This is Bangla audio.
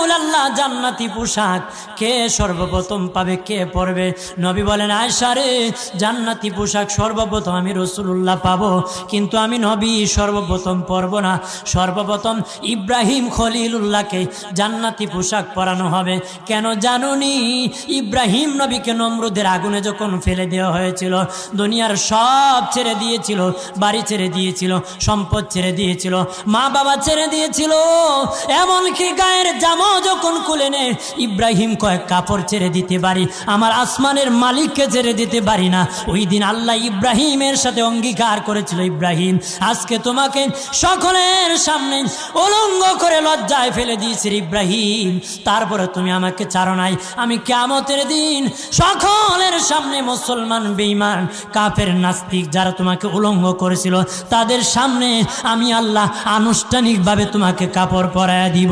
রাসূলুল্লাহ জান্নাতি পোশাক কে সর্বপ্রথম পাবে, কে পরবে? নবী বলেন, আয়েশা রে, জান্নাতি পোশাক সর্বপ্রথম আমি রাসূলুল্লাহ পাবো, কিন্তু আমি নবী সর্বপ্রথম পরব না। সর্বপ্রথম ইব্রাহিম খলিলুল্লাহকে জান্নাতি পোশাক পরানো হবে। কেন জানুনি? ইব্রাহিম নবীকে নমরুদের আগুনে যখন ফেলে দেওয়া হয়েছিল, দুনিয়ার সব ছেড়ে দিয়েছিল, বাড়ি ছেড়ে দিয়েছিল, সম্পদ ছেড়ে দিয়েছিল, মা বাবা ছেড়ে দিয়েছিল, এমনকি গায়ের জামাও যখন খুলে নেয়, ইব্রাহিম কয়েক কাপড় ছেড়ে দিতে পারি, আমার আসমানের মালিককে ছেড়ে দিতে পারি না। ওই দিন আল্লাহ ইব্রাহিমের সাথে অঙ্গীকার করেছিল, ইব্রাহিম আজকে তোমাকে সকলের সামনে উলঙ্গ করে লজ্জায় ফেলে দিয়েছি ইব্রাহিম, তারপরে তুমি আমাকে ছাড়ো নাই। আমি কিয়ামতের দিন সকলের সামনে মুসলমান, বেঈমান, কাফের, নাস্তিক যারা তোমাকে উলঙ্গ করেছিল তাদের সামনে আমি আল্লাহ আনুষ্ঠানিকভাবে তোমাকে কাপড় পরায়া দিব।